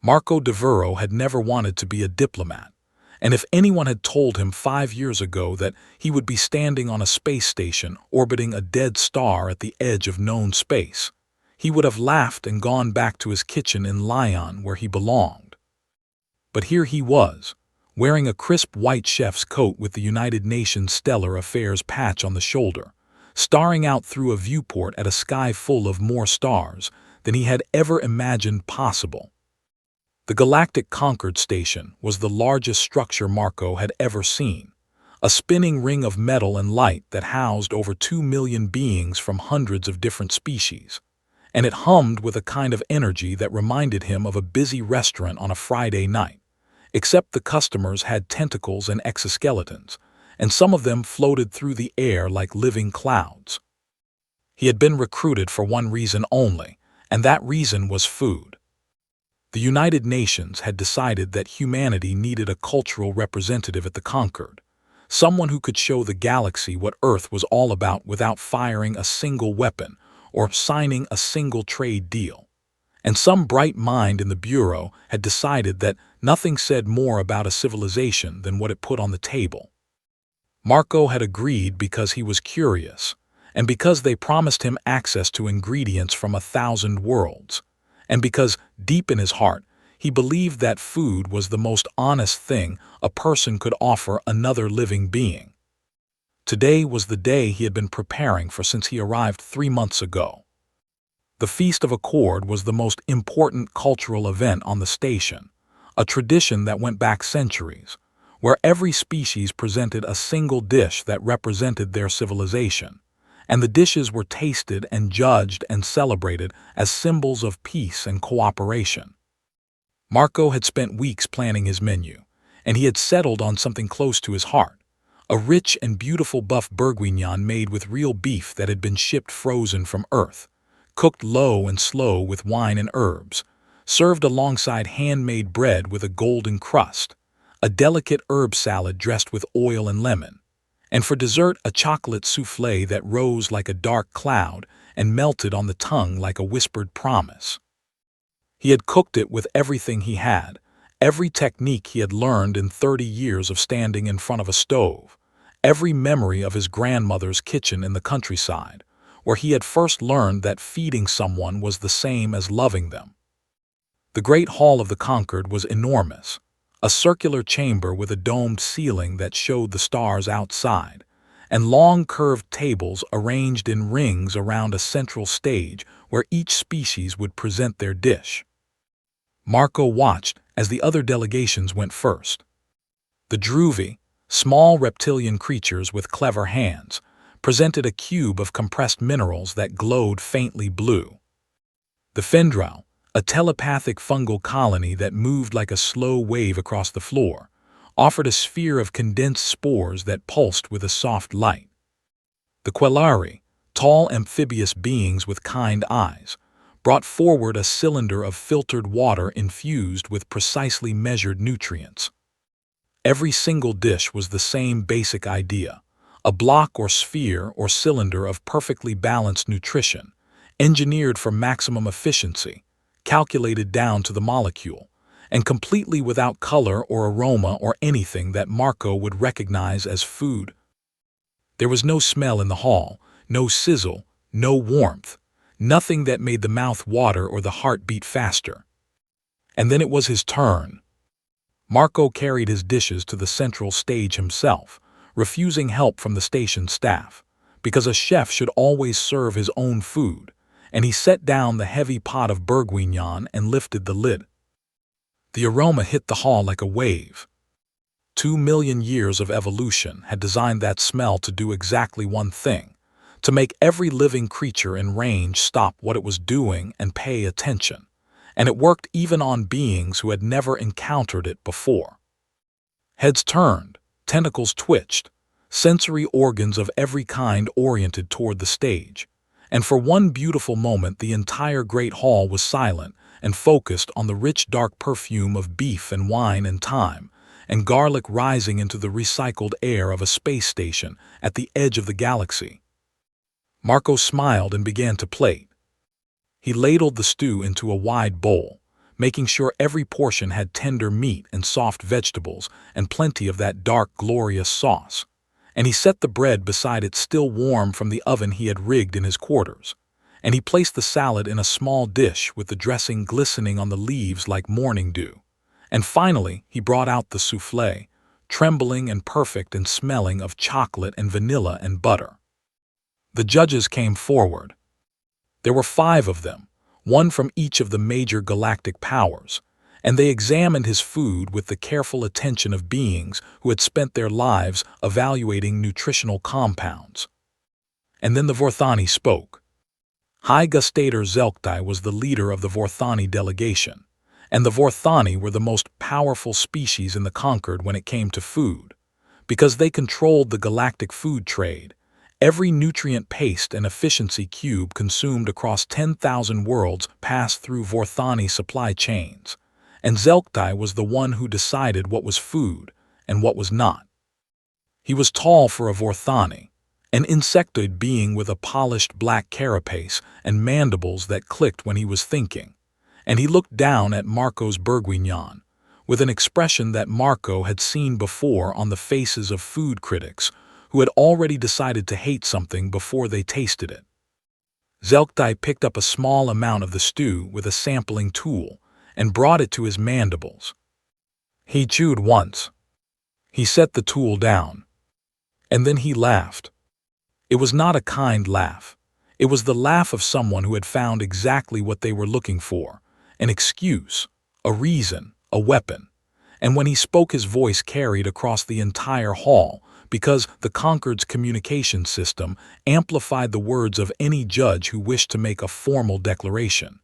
Marco Devero had never wanted to be a diplomat, and if anyone had told him 5 years ago that he would be standing on a space station orbiting a dead star at the edge of known space, he would have laughed and gone back to his kitchen in Lyon where he belonged. But here he was, wearing a crisp white chef's coat with the United Nations Stellar Affairs patch on the shoulder, staring out through a viewport at a sky full of more stars than he had ever imagined possible. The Galactic Concord Station was the largest structure Marco had ever seen, a spinning ring of metal and light that housed over 2 million beings from hundreds of different species, and it hummed with a kind of energy that reminded him of a busy restaurant on a Friday night, except the customers had tentacles and exoskeletons, and some of them floated through the air like living clouds. He had been recruited for one reason only, and that reason was food. The United Nations had decided that humanity needed a cultural representative at the Concord, someone who could show the galaxy what Earth was all about without firing a single weapon or signing a single trade deal. And some bright mind in the Bureau had decided that nothing said more about a civilization than what it put on the table. Marco had agreed because he was curious, and because they promised him access to ingredients from 1,000 worlds, and because, deep in his heart, he believed that food was the most honest thing a person could offer another living being. Today was the day he had been preparing for since he arrived 3 months ago. The Feast of Accord was the most important cultural event on the station, a tradition that went back centuries, where every species presented a single dish that represented their civilization, and the dishes were tasted and judged and celebrated as symbols of peace and cooperation. Marco had spent weeks planning his menu, and he had settled on something close to his heart, a rich and beautiful buff bourguignon made with real beef that had been shipped frozen from Earth, cooked low and slow with wine and herbs, served alongside handmade bread with a golden crust, a delicate herb salad dressed with oil and lemon, and for dessert a chocolate soufflé that rose like a dark cloud and melted on the tongue like a whispered promise. He had cooked it with everything he had, every technique he had learned in 30 years of standing in front of a stove, every memory of his grandmother's kitchen in the countryside, where he had first learned that feeding someone was the same as loving them. The Great Hall of the Concord was enormous, a circular chamber with a domed ceiling that showed the stars outside, and long curved tables arranged in rings around a central stage where each species would present their dish. Marco watched as the other delegations went first. The Druvi, small reptilian creatures with clever hands, presented a cube of compressed minerals that glowed faintly blue. The Fendrau, a telepathic fungal colony that moved like a slow wave across the floor, offered a sphere of condensed spores that pulsed with a soft light. The Quelari, tall amphibious beings with kind eyes, brought forward a cylinder of filtered water infused with precisely measured nutrients. Every single dish was the same basic idea, a block or sphere or cylinder of perfectly balanced nutrition, engineered for maximum efficiency, calculated down to the molecule, and completely without color or aroma or anything that Marco would recognize as food. There was no smell in the hall, no sizzle, no warmth, nothing that made the mouth water or the heart beat faster. And then it was his turn. Marco carried his dishes to the central stage himself, refusing help from the station staff, because a chef should always serve his own food, and he set down the heavy pot of bourguignon and lifted the lid. The aroma hit the hall like a wave. 2 million years of evolution had designed that smell to do exactly one thing, to make every living creature in range stop what it was doing and pay attention, and it worked even on beings who had never encountered it before. Heads turned, tentacles twitched, sensory organs of every kind oriented toward the stage, and for one beautiful moment the entire great hall was silent and focused on the rich dark perfume of beef and wine and thyme, and garlic rising into the recycled air of a space station at the edge of the galaxy. Marco smiled and began to plate. He ladled the stew into a wide bowl, making sure every portion had tender meat and soft vegetables and plenty of that dark, glorious sauce. And he set the bread beside it still warm from the oven he had rigged in his quarters. And he placed the salad in a small dish with the dressing glistening on the leaves like morning dew. And finally, he brought out the soufflé, trembling and perfect and smelling of chocolate and vanilla and butter. The judges came forward. There were 5 of them, one from each of the major galactic powers, and they examined his food with the careful attention of beings who had spent their lives evaluating nutritional compounds. And then the Vorthani spoke. High Gustator Zelktai was the leader of the Vorthani delegation, and the Vorthani were the most powerful species in the Conquered when it came to food, because they controlled the galactic food trade. Every nutrient paste and efficiency cube consumed across 10,000 worlds passed through Vorthani supply chains, and Zelktai was the one who decided what was food and what was not. He was tall for a Vorthani, an insectoid being with a polished black carapace and mandibles that clicked when he was thinking, and he looked down at Marco's Berguignon, with an expression that Marco had seen before on the faces of food critics who had already decided to hate something before they tasted it. Zelktai picked up a small amount of the stew with a sampling tool and brought it to his mandibles. He chewed once. He set the tool down. And then he laughed. It was not a kind laugh. It was the laugh of someone who had found exactly what they were looking for, an excuse, a reason, a weapon. And when he spoke, his voice carried across the entire hall, because the Conquered's communication system amplified the words of any judge who wished to make a formal declaration.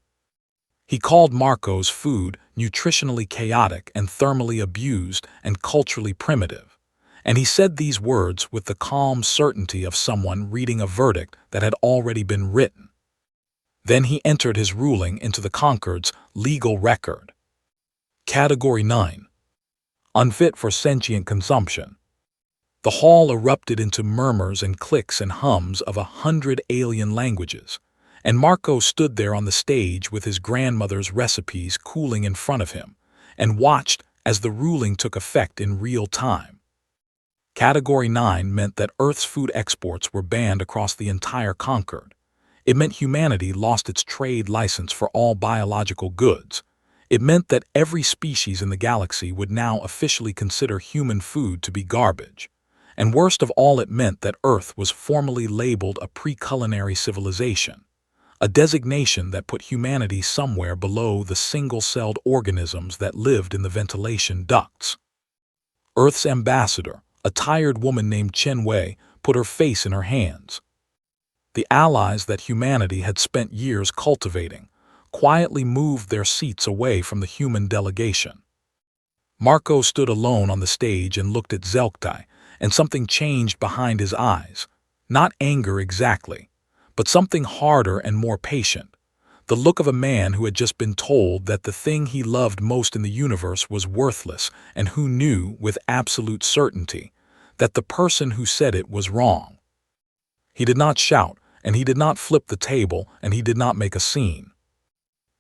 He called Marco's food nutritionally chaotic and thermally abused and culturally primitive, and he said these words with the calm certainty of someone reading a verdict that had already been written. Then he entered his ruling into the Conquered's legal record. Category 9. Unfit for sentient consumption. The hall erupted into murmurs and clicks and hums of 100 alien languages, and Marco stood there on the stage with his grandmother's recipes cooling in front of him, and watched as the ruling took effect in real time. Category 9 meant that Earth's food exports were banned across the entire Conquered. It meant humanity lost its trade license for all biological goods. It meant that every species in the galaxy would now officially consider human food to be garbage. And worst of all, it meant that Earth was formally labeled a pre-culinary civilization, a designation that put humanity somewhere below the single-celled organisms that lived in the ventilation ducts. Earth's ambassador, a tired woman named Chen Wei, put her face in her hands. The allies that humanity had spent years cultivating quietly moved their seats away from the human delegation. Marco stood alone on the stage and looked at Zelktai, and something changed behind his eyes. Not anger exactly, but something harder and more patient. The look of a man who had just been told that the thing he loved most in the universe was worthless, and who knew with absolute certainty that the person who said it was wrong. He did not shout, and he did not flip the table, and he did not make a scene.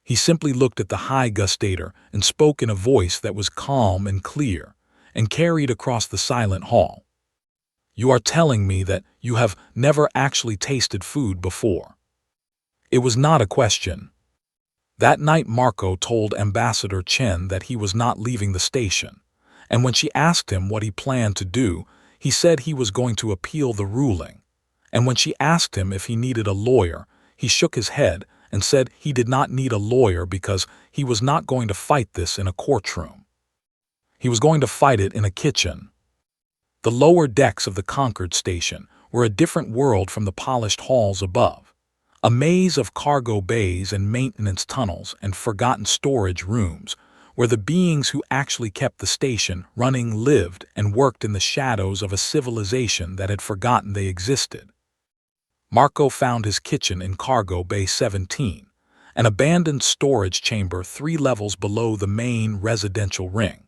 He simply looked at the High Gustator and spoke in a voice that was calm and clear, and carried across the silent hall. You are telling me that you have never actually tasted food before. It was not a question. That night Marco told Ambassador Chen that he was not leaving the station, and when she asked him what he planned to do, he said he was going to appeal the ruling. And when she asked him if he needed a lawyer, he shook his head and said he did not need a lawyer because he was not going to fight this in a courtroom. He was going to fight it in a kitchen. The lower decks of the Conquered station were a different world from the polished halls above, a maze of cargo bays and maintenance tunnels and forgotten storage rooms where the beings who actually kept the station running lived and worked in the shadows of a civilization that had forgotten they existed. Marco found his kitchen in Cargo Bay 17, an abandoned storage chamber 3 levels below the main residential ring,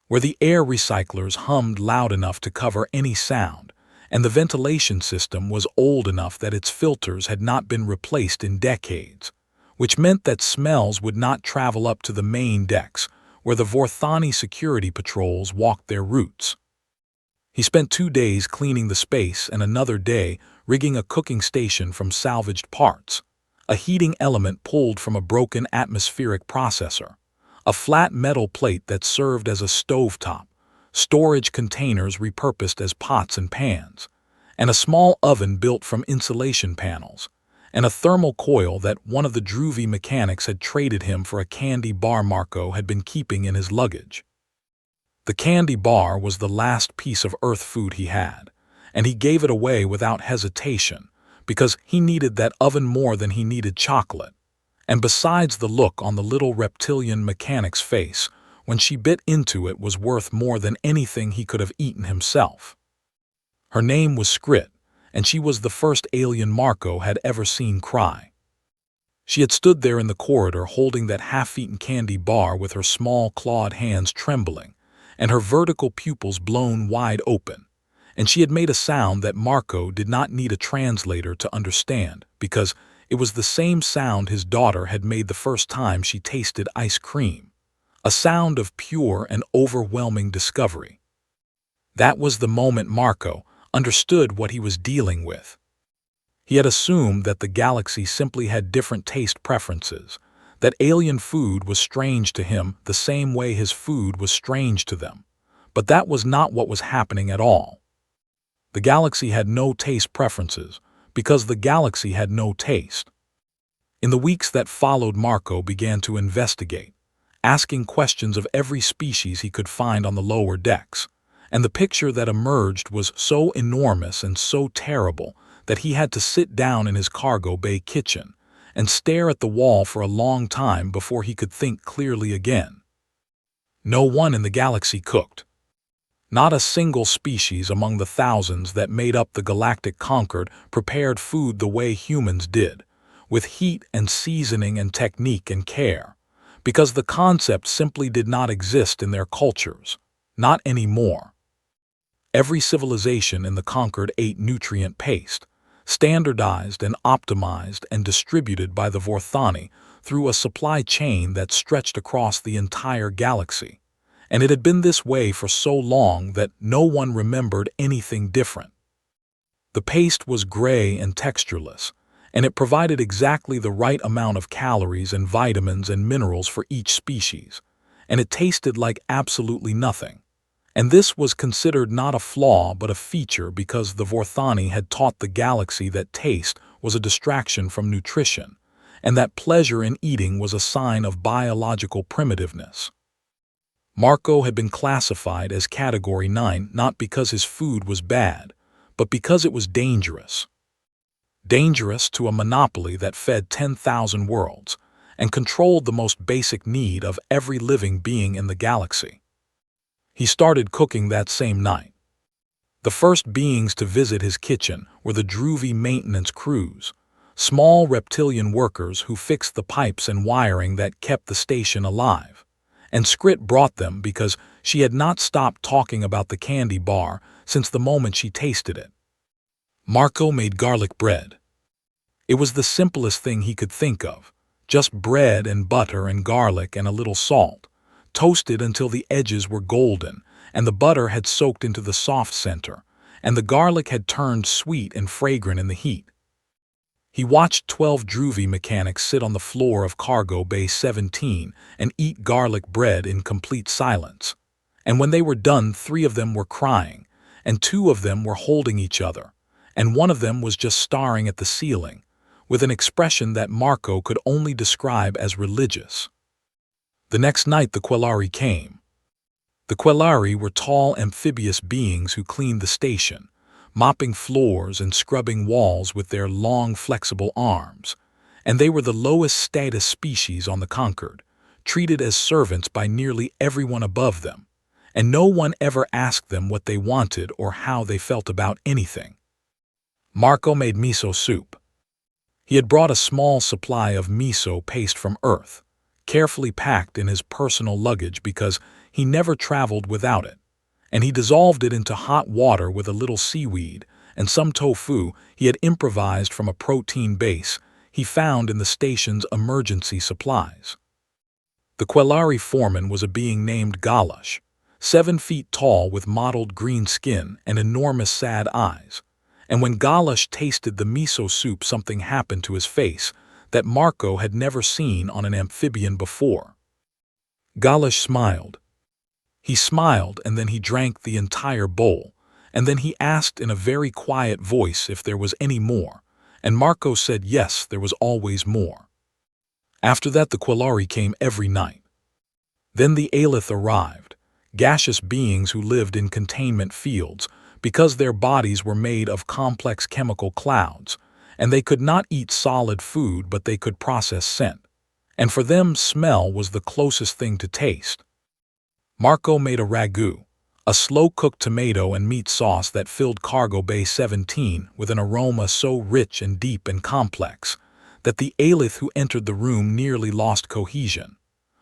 where the air recyclers hummed loud enough to cover any sound, and the ventilation system was old enough that its filters had not been replaced in decades, which meant that smells would not travel up to the main decks, where the Vorthani security patrols walked their routes. He spent 2 days cleaning the space and another day rigging a cooking station from salvaged parts, a heating element pulled from a broken atmospheric processor, a flat metal plate that served as a stovetop, storage containers repurposed as pots and pans, and a small oven built from insulation panels, and a thermal coil that one of the Druvi mechanics had traded him for a candy bar Marco had been keeping in his luggage. The candy bar was the last piece of Earth food he had, and he gave it away without hesitation because he needed that oven more than he needed chocolate. And besides, the look on the little reptilian mechanic's face when she bit into it was worth more than anything he could have eaten himself. Her name was Skrit, and she was the first alien Marco had ever seen cry. She had stood there in the corridor holding that half-eaten candy bar with her small clawed hands trembling, and her vertical pupils blown wide open, and she had made a sound that Marco did not need a translator to understand, because it was the same sound his daughter had made the first time she tasted ice cream, a sound of pure and overwhelming discovery. That was the moment Marco understood what he was dealing with. He had assumed that the galaxy simply had different taste preferences, that alien food was strange to him the same way his food was strange to them. But that was not what was happening at all. The galaxy had no taste preferences because the galaxy had no taste. In the weeks that followed, Marco began to investigate, asking questions of every species he could find on the lower decks, and the picture that emerged was so enormous and so terrible that he had to sit down in his cargo bay kitchen and stare at the wall for a long time before he could think clearly again. No one in the galaxy cooked. Not a single species among the thousands that made up the Galactic Concord prepared food the way humans did, with heat and seasoning and technique and care, because the concept simply did not exist in their cultures, not anymore. Every civilization in the Concord ate nutrient paste, standardized and optimized and distributed by the Vorthani through a supply chain that stretched across the entire galaxy, and it had been this way for so long that no one remembered anything different. The paste was gray and textureless, and it provided exactly the right amount of calories and vitamins and minerals for each species, and it tasted like absolutely nothing. And this was considered not a flaw but a feature because the Vorthani had taught the galaxy that taste was a distraction from nutrition, and that pleasure in eating was a sign of biological primitiveness. Marco had been classified as Category 9 not because his food was bad, but because it was dangerous. Dangerous to a monopoly that fed 10,000 worlds and controlled the most basic need of every living being in the galaxy. He started cooking that same night. The first beings to visit his kitchen were the Druvi maintenance crews, small reptilian workers who fixed the pipes and wiring that kept the station alive. And Skrit brought them because she had not stopped talking about the candy bar since the moment she tasted it. Marco made garlic bread. It was the simplest thing he could think of, just bread and butter and garlic and a little salt, toasted until the edges were golden, and the butter had soaked into the soft center, and the garlic had turned sweet and fragrant in the heat. He watched 12 Druvi mechanics sit on the floor of Cargo Bay 17 and eat garlic bread in complete silence. And when they were done, 3 of them were crying, and 2 of them were holding each other, and 1 of them was just staring at the ceiling, with an expression that Marco could only describe as religious. The next night the Quelari came. The Quelari were tall amphibious beings who cleaned the station, mopping floors and scrubbing walls with their long flexible arms, and they were the lowest status species on the Concord, treated as servants by nearly everyone above them, and no one ever asked them what they wanted or how they felt about anything. Marco made miso soup. He had brought a small supply of miso paste from Earth, carefully packed in his personal luggage because he never traveled without it, and he dissolved it into hot water with a little seaweed and some tofu he had improvised from a protein base he found in the station's emergency supplies. The Quelari foreman was a being named Galash, 7 feet tall with mottled green skin and enormous sad eyes. And when Galash tasted the miso soup, something happened to his face that Marco had never seen on an amphibian before. Galash smiled. He smiled, and then he drank the entire bowl, and then he asked in a very quiet voice if there was any more, and Marco said yes, there was always more. After that the Quelari came every night. Then the Aelith arrived, gaseous beings who lived in containment fields because their bodies were made of complex chemical clouds, and they could not eat solid food but they could process scent, and for them smell was the closest thing to taste. Marco made a ragu, a slow-cooked tomato and meat sauce that filled Cargo Bay 17 with an aroma so rich and deep and complex that the Aelith who entered the room nearly lost cohesion,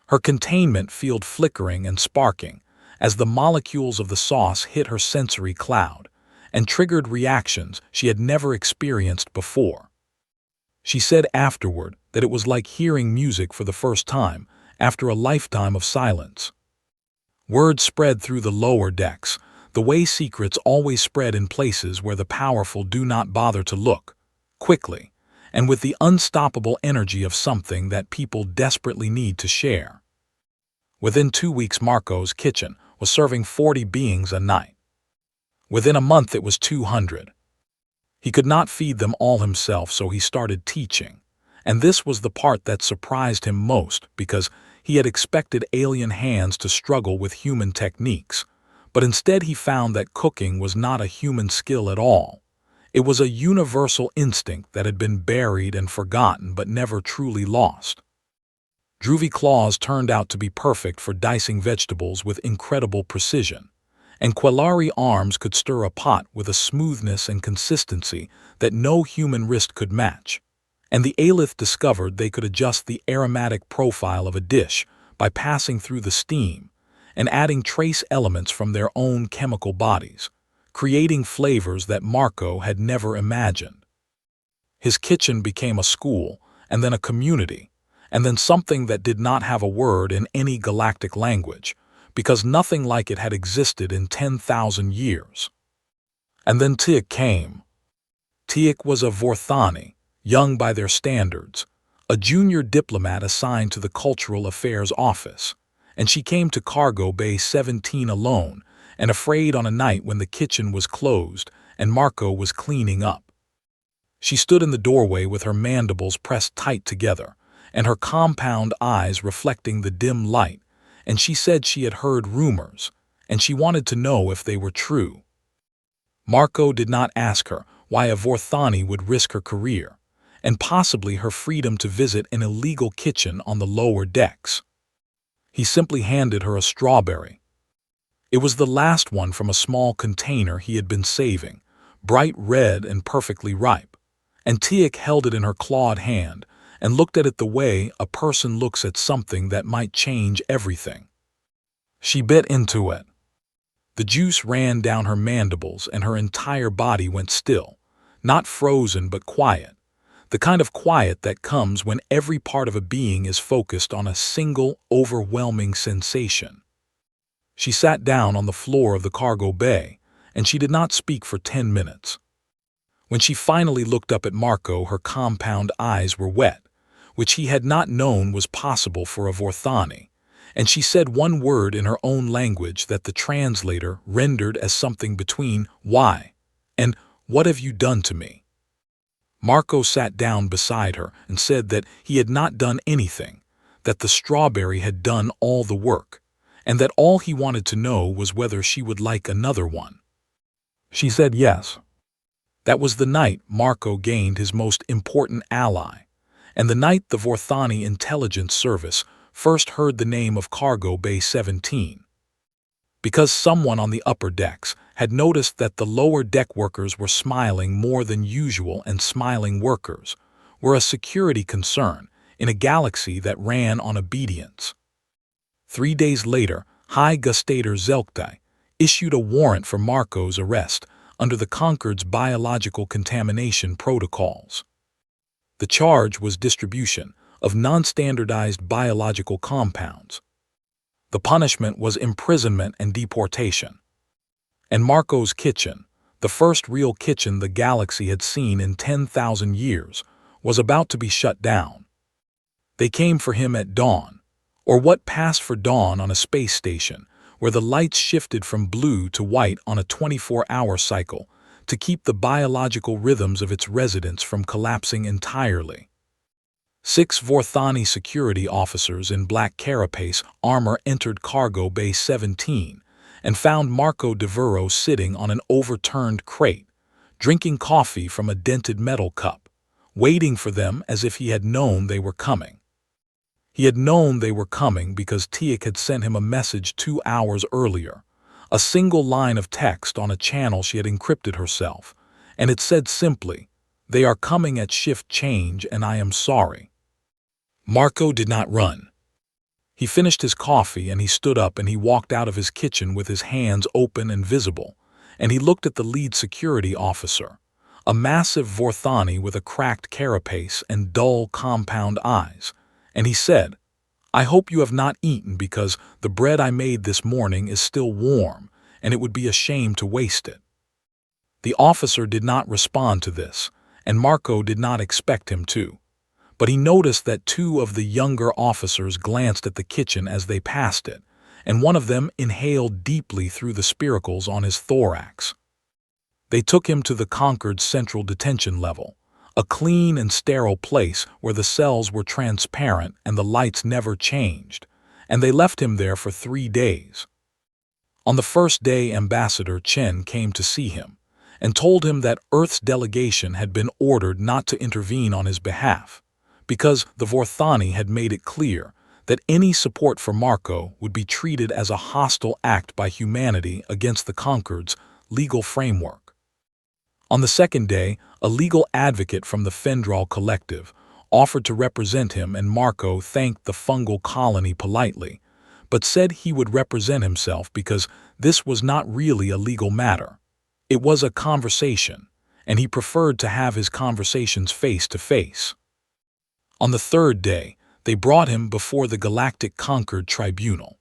her containment field flickering and sparking as the molecules of the sauce hit her sensory cloud and triggered reactions she had never experienced before. She said afterward that it was like hearing music for the first time after a lifetime of silence. Word spread through the lower decks, the way secrets always spread in places where the powerful do not bother to look, quickly, and with the unstoppable energy of something that people desperately need to share. Within 2 weeks, Marco's kitchen was serving 40 beings a night. Within a month, it was 200. He could not feed them all himself, so he started teaching. And this was the part that surprised him most, because he had expected alien hands to struggle with human techniques, but instead he found that cooking was not a human skill at all. It was a universal instinct that had been buried and forgotten but never truly lost. Druvi claws turned out to be perfect for dicing vegetables with incredible precision, and Quelari arms could stir a pot with a smoothness and consistency that no human wrist could match. And the Aelith discovered they could adjust the aromatic profile of a dish by passing through the steam and adding trace elements from their own chemical bodies, creating flavors that Marco had never imagined. His kitchen became a school, and then a community, and then something that did not have a word in any galactic language, because nothing like it had existed in 10,000 years. And then Tiak came. Tiak was a Vorthani, young by their standards, a junior diplomat assigned to the Cultural Affairs Office, and she came to Cargo Bay 17 alone and afraid on a night when the kitchen was closed and Marco was cleaning up. She stood in the doorway with her mandibles pressed tight together and her compound eyes reflecting the dim light, and she said she had heard rumors, and she wanted to know if they were true. Marco did not ask her why a Vorthani would risk her career, and possibly her freedom to visit an illegal kitchen on the lower decks. He simply handed her a strawberry. It was the last one from a small container he had been saving, bright red and perfectly ripe, and Tiak held it in her clawed hand and looked at it the way a person looks at something that might change everything. She bit into it. The juice ran down her mandibles and her entire body went still, not frozen but quiet. The kind of quiet that comes when every part of a being is focused on a single, overwhelming sensation. She sat down on the floor of the cargo bay, and she did not speak for 10 minutes. When she finally looked up at Marco, her compound eyes were wet, which he had not known was possible for a Vorthani, and she said one word in her own language that the translator rendered as something between "Why?" and "What have you done to me?" Marco sat down beside her and said that he had not done anything, that the strawberry had done all the work, and that all he wanted to know was whether she would like another one. She said yes. That was the night Marco gained his most important ally, and the night the Vorthani Intelligence Service first heard the name of Cargo Bay 17. Because someone on the upper decks had noticed that the lower deck workers were smiling more than usual, and smiling workers were a security concern in a galaxy that ran on obedience. 3 days later, High Gustator Zelktai issued a warrant for Marco's arrest under the Concord's biological contamination protocols. The charge was distribution of non-standardized biological compounds. The punishment was imprisonment and deportation. And Marco's kitchen, the first real kitchen the galaxy had seen in 10,000 years, was about to be shut down. They came for him at dawn, or what passed for dawn on a space station, where the lights shifted from blue to white on a 24-hour cycle to keep the biological rhythms of its residents from collapsing entirely. 6 Vorthani security officers in black carapace armor entered Cargo Bay 17 and found Marco DeVero sitting on an overturned crate, drinking coffee from a dented metal cup, waiting for them as if he had known they were coming. He had known they were coming because Tiak had sent him a message 2 hours earlier, a single line of text on a channel she had encrypted herself, and it said simply, "They are coming at shift change and I am sorry." Marco did not run. He finished his coffee and he stood up and he walked out of his kitchen with his hands open and visible, and he looked at the lead security officer, a massive Vorthani with a cracked carapace and dull compound eyes, and he said, "I hope you have not eaten because the bread I made this morning is still warm, and it would be a shame to waste it." The officer did not respond to this, and Marco did not expect him to. But he noticed that 2 of the younger officers glanced at the kitchen as they passed it, and one of them inhaled deeply through the spiracles on his thorax. They took him to the Concord's central detention level, a clean and sterile place where the cells were transparent and the lights never changed, and they left him there for 3 days. On the first day, Ambassador Chen came to see him and told him that Earth's delegation had been ordered not to intervene on his behalf, because the Vorthani had made it clear that any support for Marco would be treated as a hostile act by humanity against the Concord's legal framework. On the second day, a legal advocate from the Fendral Collective offered to represent him, and Marco thanked the fungal colony politely, but said he would represent himself because this was not really a legal matter. It was a conversation, and he preferred to have his conversations face to face. On the third day, they brought him before the Galactic Concord Tribunal.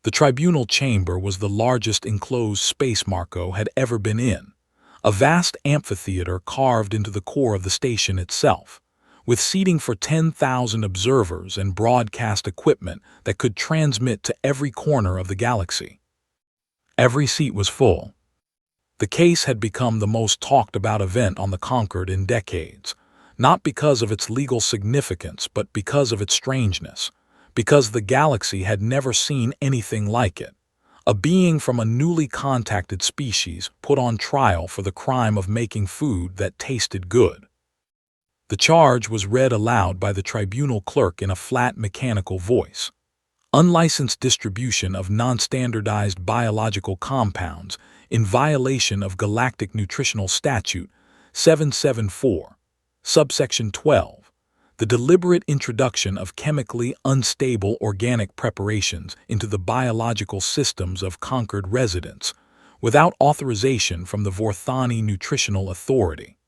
The tribunal chamber was the largest enclosed space Marco had ever been in, a vast amphitheater carved into the core of the station itself, with seating for 10,000 observers and broadcast equipment that could transmit to every corner of the galaxy. Every seat was full. The case had become the most talked about event on the Concord in decades, not because of its legal significance but because of its strangeness, because the galaxy had never seen anything like it. A being from a newly contacted species put on trial for the crime of making food that tasted good. The charge was read aloud by the tribunal clerk in a flat mechanical voice. Unlicensed distribution of non-standardized biological compounds in violation of Galactic Nutritional Statute 774, subsection 12. The deliberate introduction of chemically unstable organic preparations into the biological systems of Concord residents, without authorization from the Vorthani Nutritional Authority.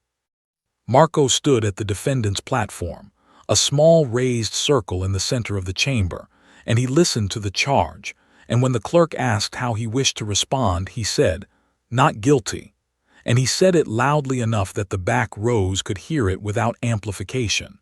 Marco stood at the defendant's platform, a small raised circle in the center of the chamber, and he listened to the charge, and when the clerk asked how he wished to respond, he said, "Not guilty," and he said it loudly enough that the back rows could hear it without amplification.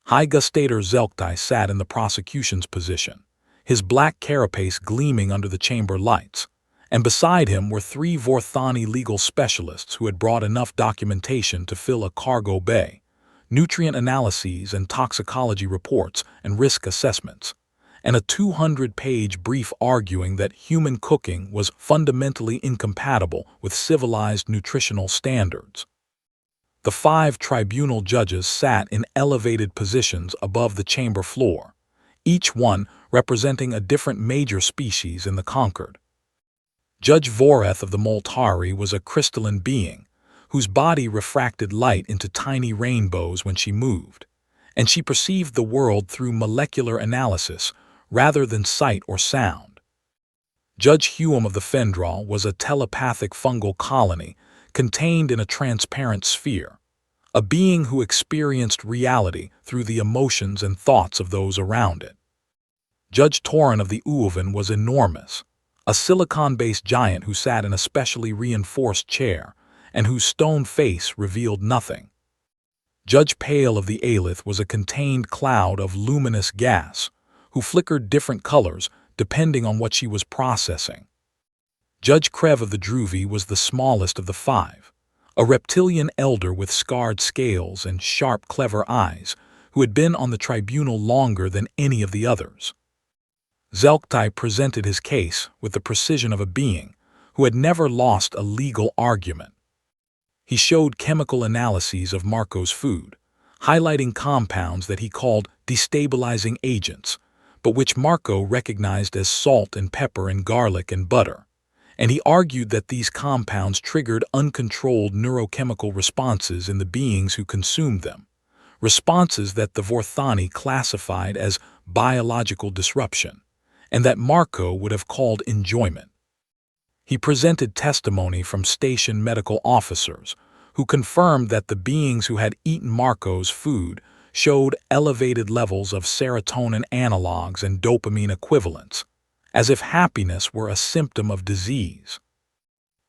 High Gustator Zelktai sat in the prosecution's position, his black carapace gleaming under the chamber lights, and beside him were 3 Vorthani legal specialists who had brought enough documentation to fill a cargo bay, nutrient analyses and toxicology reports and risk assessments, and a 200-page brief arguing that human cooking was fundamentally incompatible with civilized nutritional standards. The 5 tribunal judges sat in elevated positions above the chamber floor, each one representing a different major species in the Concord. Judge Voreth of the Moltari was a crystalline being, whose body refracted light into tiny rainbows when she moved, and she perceived the world through molecular analysis rather than sight or sound. Judge Hume of the Fendral was a telepathic fungal colony contained in a transparent sphere, a being who experienced reality through the emotions and thoughts of those around it. Judge Torin of the Uoven was enormous, a silicon-based giant who sat in a specially reinforced chair and whose stone face revealed nothing. Judge Pale of the Aelith was a contained cloud of luminous gas, who flickered different colors depending on what she was processing. Judge Krev of the Druvi was the smallest of the five, a reptilian elder with scarred scales and sharp, clever eyes, who had been on the tribunal longer than any of the others. Zelktai presented his case with the precision of a being who had never lost a legal argument. He showed chemical analyses of Marco's food, highlighting compounds that he called destabilizing agents, but which Marco recognized as salt and pepper and garlic and butter, and he argued that these compounds triggered uncontrolled neurochemical responses in the beings who consumed them, responses that the Vorthani classified as biological disruption, and that Marco would have called enjoyment. He presented testimony from station medical officers who confirmed that the beings who had eaten Marco's food showed elevated levels of serotonin analogs and dopamine equivalents, as if happiness were a symptom of disease.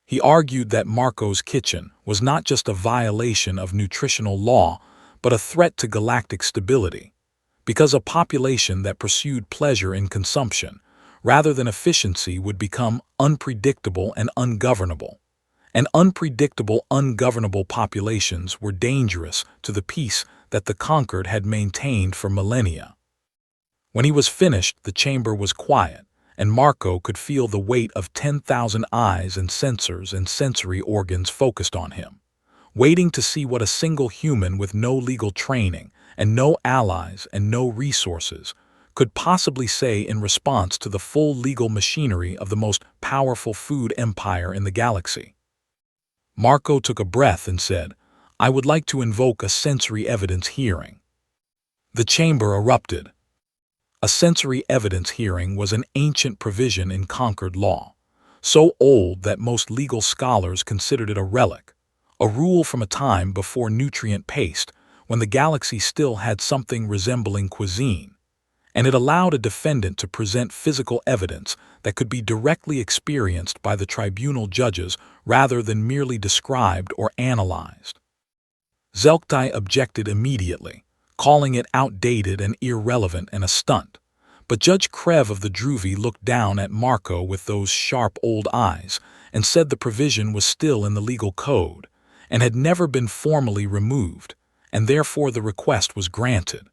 He argued that Marco's kitchen was not just a violation of nutritional law, but a threat to galactic stability, because a population that pursued pleasure in consumption rather than efficiency would become unpredictable and ungovernable. And unpredictable, ungovernable populations were dangerous to the peace that the conquered had maintained for millennia. When he was finished, the chamber was quiet, and Marco could feel the weight of 10,000 eyes and sensors and sensory organs focused on him, waiting to see what a single human with no legal training and no allies and no resources could possibly say in response to the full legal machinery of the most powerful food empire in the galaxy. Marco took a breath and said, "I would like to invoke a sensory evidence hearing." The chamber erupted. A sensory evidence hearing was an ancient provision in conquered law, so old that most legal scholars considered it a relic, a rule from a time before nutrient paste, when the galaxy still had something resembling cuisine, and it allowed a defendant to present physical evidence that could be directly experienced by the tribunal judges rather than merely described or analyzed. Zelktai objected immediately, calling it outdated and irrelevant and a stunt, but Judge Krev of the Druvi looked down at Marco with those sharp old eyes and said the provision was still in the legal code and had never been formally removed, and therefore the request was granted.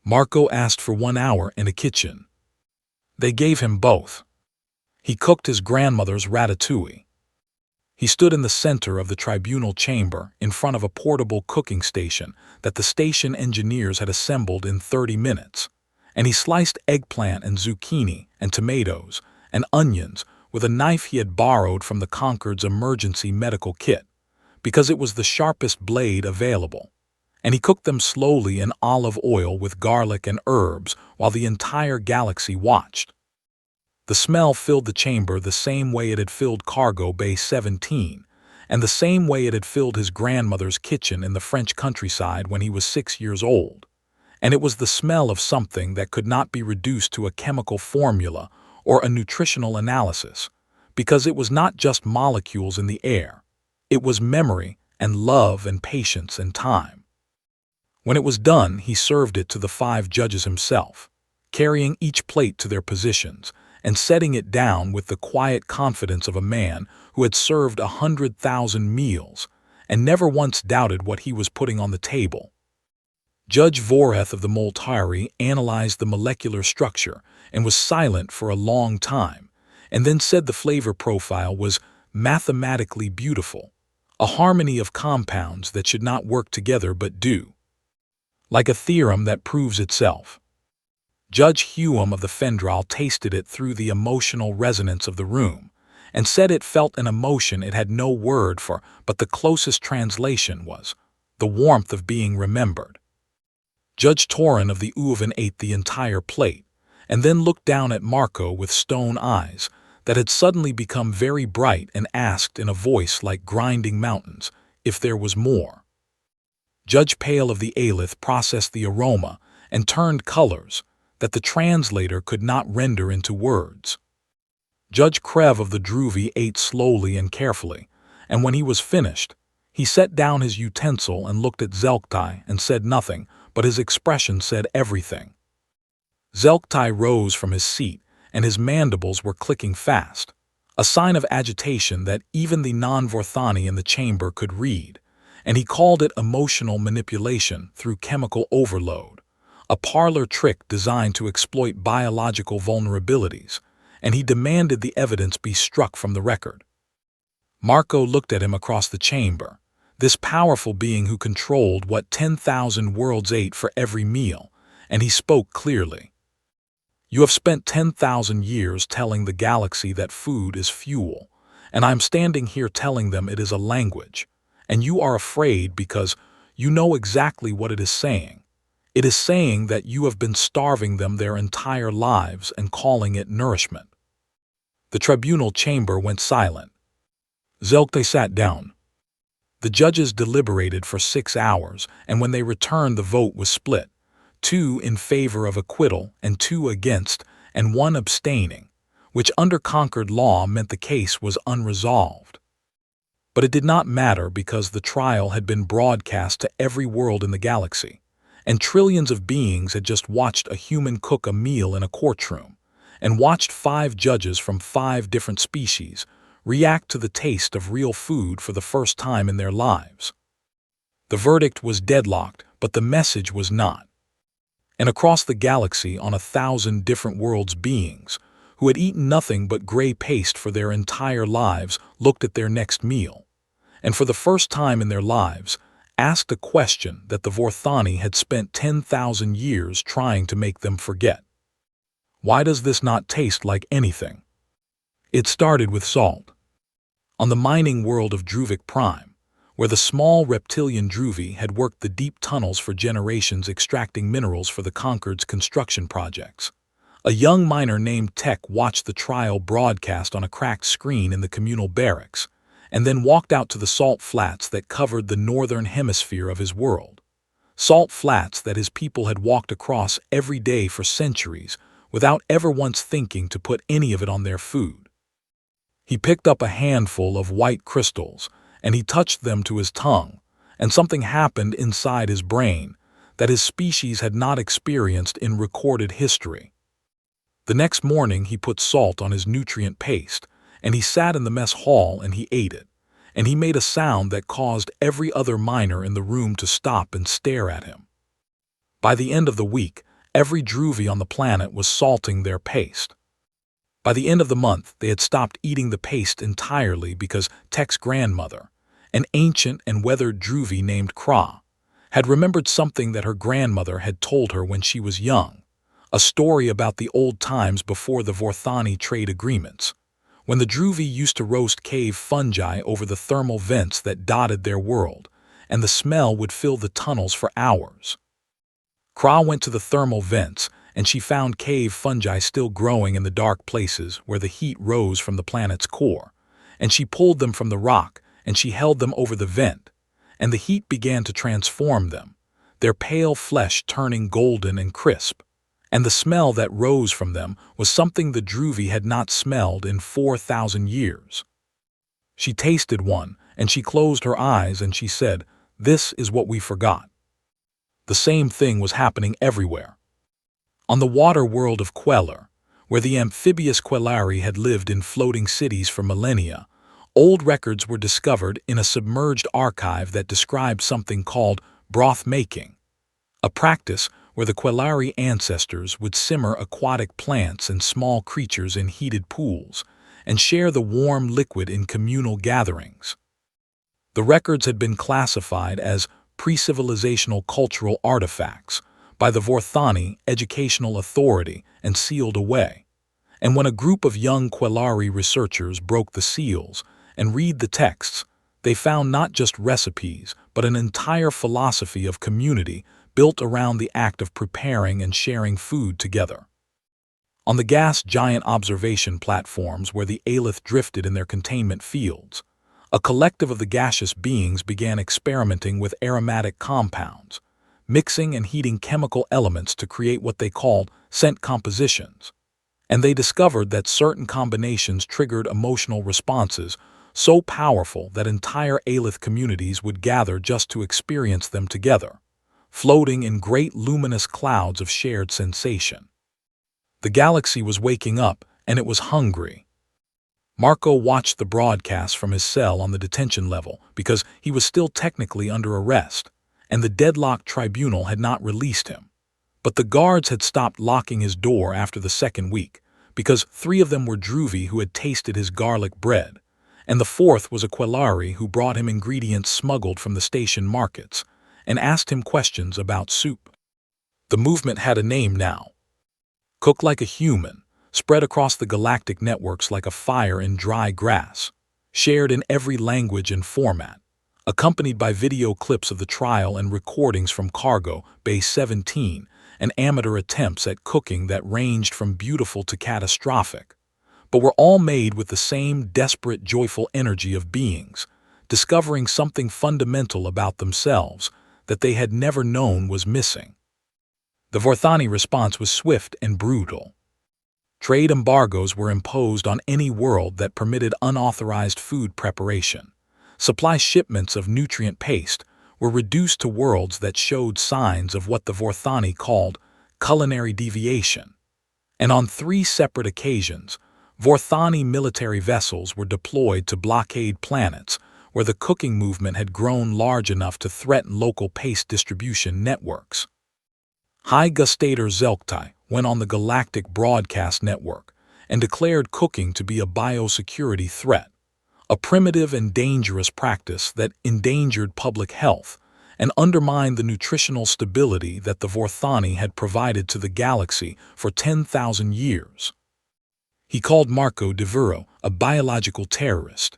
Marco asked for 1 hour in a kitchen. They gave him both. He cooked his grandmother's ratatouille. He stood in the center of the tribunal chamber in front of a portable cooking station that the station engineers had assembled in 30 minutes, and he sliced eggplant and zucchini and tomatoes and onions with a knife he had borrowed from the Concord's emergency medical kit, because it was the sharpest blade available, and he cooked them slowly in olive oil with garlic and herbs while the entire galaxy watched. The smell filled the chamber the same way it had filled Cargo Bay 17, and the same way it had filled his grandmother's kitchen in the French countryside when he was 6 years old, and it was the smell of something that could not be reduced to a chemical formula or a nutritional analysis, because it was not just molecules in the air, it was memory and love and patience and time. When it was done, he served it to the 5 judges himself, carrying each plate to their positions and setting it down with the quiet confidence of a man who had served 100,000 meals and never once doubted what he was putting on the table. Judge Voreth of the Moltari analyzed the molecular structure and was silent for a long time, and then said the flavor profile was mathematically beautiful, a harmony of compounds that should not work together but do, like a theorem that proves itself. Judge Hume of the Fendral tasted it through the emotional resonance of the room, and said it felt an emotion it had no word for, but the closest translation was the warmth of being remembered. Judge Torin of the Uoven ate the entire plate, and then looked down at Marco with stone eyes that had suddenly become very bright and asked in a voice like grinding mountains if there was more. Judge Pale of the Aelith processed the aroma and turned colors that the translator could not render into words. Judge Krev of the Druvi ate slowly and carefully, and when he was finished, he set down his utensil and looked at Zelktai and said nothing, but his expression said everything. Zelktai rose from his seat, and his mandibles were clicking fast, a sign of agitation that even the non-Vorthani in the chamber could read, and he called it emotional manipulation through chemical overload, a parlor trick designed to exploit biological vulnerabilities, and he demanded the evidence be struck from the record. Marco looked at him across the chamber, this powerful being who controlled what 10,000 worlds ate for every meal, and he spoke clearly. You have spent 10,000 years telling the galaxy that food is fuel, and I'm standing here telling them it is a language, and you are afraid because you know exactly what it is saying. It is saying that you have been starving them their entire lives and calling it nourishment. The tribunal chamber went silent. Zelktai sat down. The judges deliberated for 6 hours, and when they returned the vote was split, 2 in favor of acquittal and 2 against, and 1 abstaining, which under conquered law meant the case was unresolved. But it did not matter because the trial had been broadcast to every world in the galaxy, and trillions of beings had just watched a human cook a meal in a courtroom, and watched 5 judges from 5 different species react to the taste of real food for the first time in their lives. The verdict was deadlocked, but the message was not. And across the galaxy, on 1,000 different worlds, beings who had eaten nothing but gray paste for their entire lives looked at their next meal, and for the first time in their lives asked a question that the Vorthani had spent 10,000 years trying to make them forget. Why does this not taste like anything? It started with salt. On the mining world of Druvic Prime, where the small reptilian Druvi had worked the deep tunnels for generations extracting minerals for the Conquered's construction projects, a young miner named Tech watched the trial broadcast on a cracked screen in the communal barracks, and then walked out to the salt flats that covered the northern hemisphere of his world. Salt flats that his people had walked across every day for centuries without ever once thinking to put any of it on their food. He picked up a handful of white crystals, and he touched them to his tongue, and something happened inside his brain that his species had not experienced in recorded history. The next morning he put salt on his nutrient paste, and he sat in the mess hall and he ate it, and he made a sound that caused every other miner in the room to stop and stare at him. By the end of the week, every Druvi on the planet was salting their paste. By the end of the month, they had stopped eating the paste entirely because Tech's grandmother, an ancient and weathered Druvi named Kra, had remembered something that her grandmother had told her when she was young, a story about the old times before the Vorthani trade agreements, when the Druvi used to roast cave fungi over the thermal vents that dotted their world, and the smell would fill the tunnels for hours. Kra went to the thermal vents, and she found cave fungi still growing in the dark places where the heat rose from the planet's core, and she pulled them from the rock, and she held them over the vent, and the heat began to transform them, their pale flesh turning golden and crisp, and the smell that rose from them was something the Druvi had not smelled in 4,000 years. She tasted one, and she closed her eyes, and she said, "This is what we forgot." The same thing was happening everywhere. On the water world of Queller, where the amphibious Quellari had lived in floating cities for millennia, old records were discovered in a submerged archive that described something called broth-making, a practice where the Quellari ancestors would simmer aquatic plants and small creatures in heated pools and share the warm liquid in communal gatherings. The records had been classified as pre-civilizational cultural artifacts by the Vorthani Educational Authority and sealed away. And when a group of young Quellari researchers broke the seals and read the texts, they found not just recipes, but an entire philosophy of community built around the act of preparing and sharing food together. On the gas giant observation platforms where the Aelith drifted in their containment fields, A collective of the gaseous beings began experimenting with aromatic compounds, mixing and heating chemical elements to create what they called scent compositions. And they discovered that certain combinations triggered emotional responses so powerful that entire Alith communities would gather just to experience them together, floating in great luminous clouds of shared sensation. The galaxy was waking up, and it was hungry. Marco watched the broadcast from his cell on the detention level because he was still technically under arrest, and the deadlocked tribunal had not released him. But the guards had stopped locking his door after the second week, because 3 of them were Druvi who had tasted his garlic bread, and the 4th was a Quelari who brought him ingredients smuggled from the station markets, and asked him questions about soup. The movement had a name now. Cook like a human, spread across the galactic networks like a fire in dry grass, shared in every language and format, accompanied by video clips of the trial and recordings from Cargo, Base 17, and amateur attempts at cooking that ranged from beautiful to catastrophic, but were all made with the same desperate, joyful energy of beings, discovering something fundamental about themselves that they had never known was missing. The Vorthani response was swift and brutal. Trade embargoes were imposed on any world that permitted unauthorized food preparation. Supply shipments of nutrient paste were reduced to worlds that showed signs of what the Vorthani called culinary deviation. And on 3 separate occasions, Vorthani military vessels were deployed to blockade planets where the cooking movement had grown large enough to threaten local paste distribution networks. High Gustator Zelktai went on the Galactic Broadcast Network and declared cooking to be a biosecurity threat, a primitive and dangerous practice that endangered public health and undermined the nutritional stability that the Vorthani had provided to the galaxy for 10,000 years. He called Marco Devuro a biological terrorist.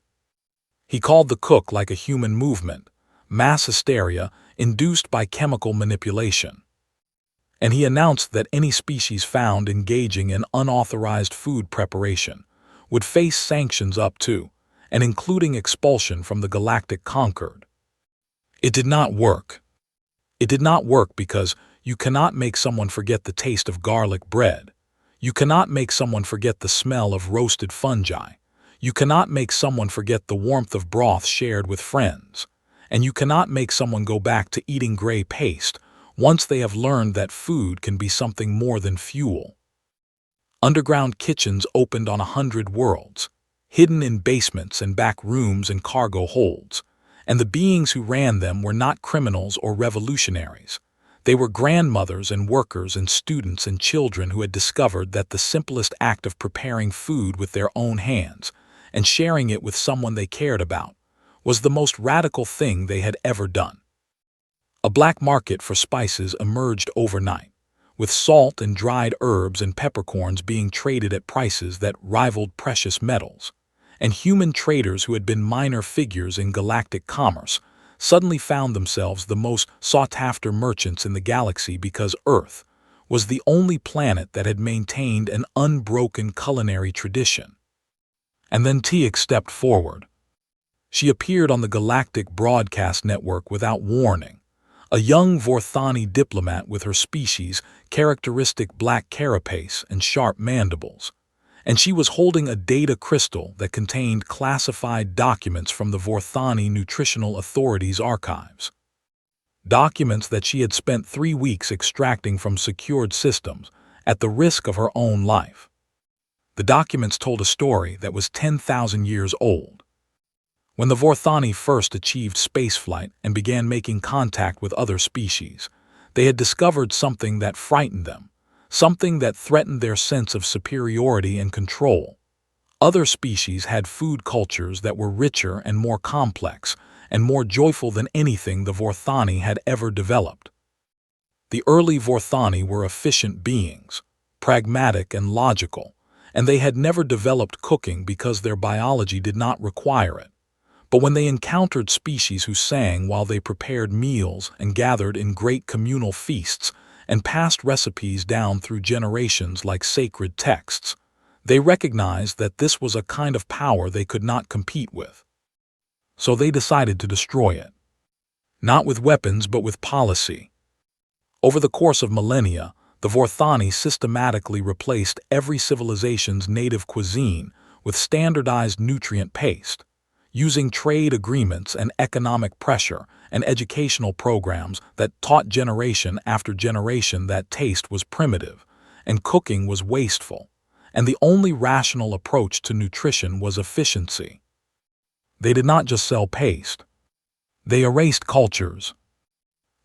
He called the cook like a human movement, mass hysteria induced by chemical manipulation. And he announced that any species found engaging in unauthorized food preparation would face sanctions up to and including expulsion from the Galactic Concord. It did not work. It did not work because you cannot make someone forget the taste of garlic bread. You cannot make someone forget the smell of roasted fungi. You cannot make someone forget the warmth of broth shared with friends. And you cannot make someone go back to eating gray paste once they have learned that food can be something more than fuel. Underground kitchens opened on 100 worlds, hidden in basements and back rooms and cargo holds, and the beings who ran them were not criminals or revolutionaries. They were grandmothers and workers and students and children who had discovered that the simplest act of preparing food with their own hands and sharing it with someone they cared about was the most radical thing they had ever done. A black market for spices emerged overnight, with salt and dried herbs and peppercorns being traded at prices that rivaled precious metals, and human traders who had been minor figures in galactic commerce suddenly found themselves the most sought-after merchants in the galaxy because Earth was the only planet that had maintained an unbroken culinary tradition. And then Tiax stepped forward. She appeared on the Galactic Broadcast Network without warning, a young Vorthani diplomat with her species' characteristic black carapace and sharp mandibles, and she was holding a data crystal that contained classified documents from the Vorthani Nutritional Authority's archives. Documents that she had spent 3 weeks extracting from secured systems at the risk of her own life. The documents told a story that was 10,000 years old. When the Vorthani first achieved spaceflight and began making contact with other species, they had discovered something that frightened them, something that threatened their sense of superiority and control. Other species had food cultures that were richer and more complex and more joyful than anything the Vorthani had ever developed. The early Vorthani were efficient beings, pragmatic and logical, and they had never developed cooking because their biology did not require it. But when they encountered species who sang while they prepared meals and gathered in great communal feasts and passed recipes down through generations like sacred texts, they recognized that this was a kind of power they could not compete with. so they decided to destroy it. Not with weapons, but with policy. Over the course of millennia, the Vorthani systematically replaced every civilization's native cuisine with standardized nutrient paste, using trade agreements and economic pressure and educational programs that taught generation after generation that taste was primitive and cooking was wasteful, and the only rational approach to nutrition was efficiency. They did not just sell paste. They erased cultures.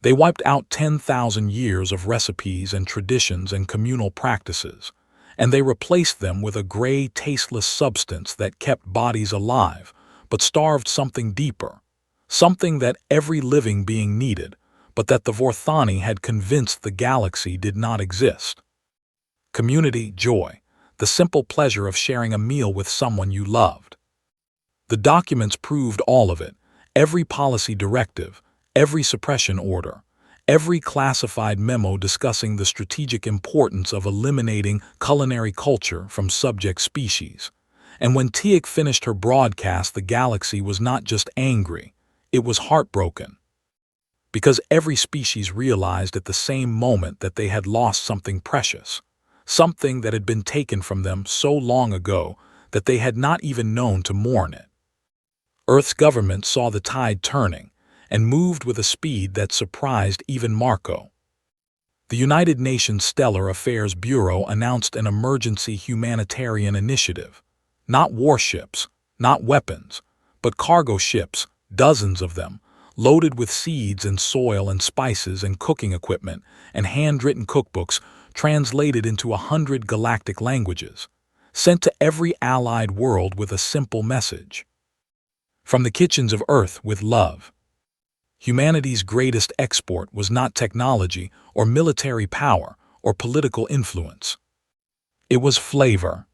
They wiped out 10,000 years of recipes and traditions and communal practices, and they replaced them with a gray, tasteless substance that kept bodies alive, but starved something deeper, something that every living being needed, but that the Vorthani had convinced the galaxy did not exist. Community, joy, the simple pleasure of sharing a meal with someone you loved. The documents proved all of it, every policy directive, every suppression order, every classified memo discussing the strategic importance of eliminating culinary culture from subject species. And when Tiak finished her broadcast, the galaxy was not just angry, it was heartbroken. Because every species realized at the same moment that they had lost something precious, something that had been taken from them so long ago that they had not even known to mourn it. Earth's government saw the tide turning and moved with a speed that surprised even Marco. The United Nations Stellar Affairs Bureau announced an emergency humanitarian initiative. Not warships, not weapons, but cargo ships, dozens of them, loaded with seeds and soil and spices and cooking equipment and handwritten cookbooks translated into 100 galactic languages, sent to every allied world with a simple message. From the kitchens of Earth with love. Humanity's greatest export was not technology or military power or political influence. It was flavor.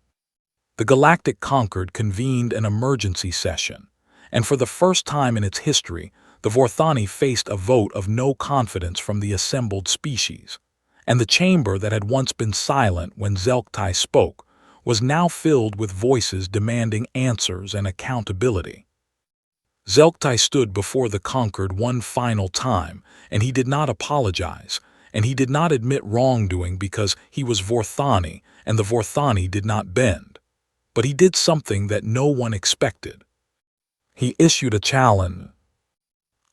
The Galactic Concord convened an emergency session, and for the first time in its history, the Vorthani faced a vote of no confidence from the assembled species, and the chamber that had once been silent when Zelktai spoke was now filled with voices demanding answers and accountability. Zelktai stood before the Conquered one final time, and he did not apologize, and he did not admit wrongdoing because he was Vorthani, and the Vorthani did not bend. But he did something that no one expected. He issued a challenge.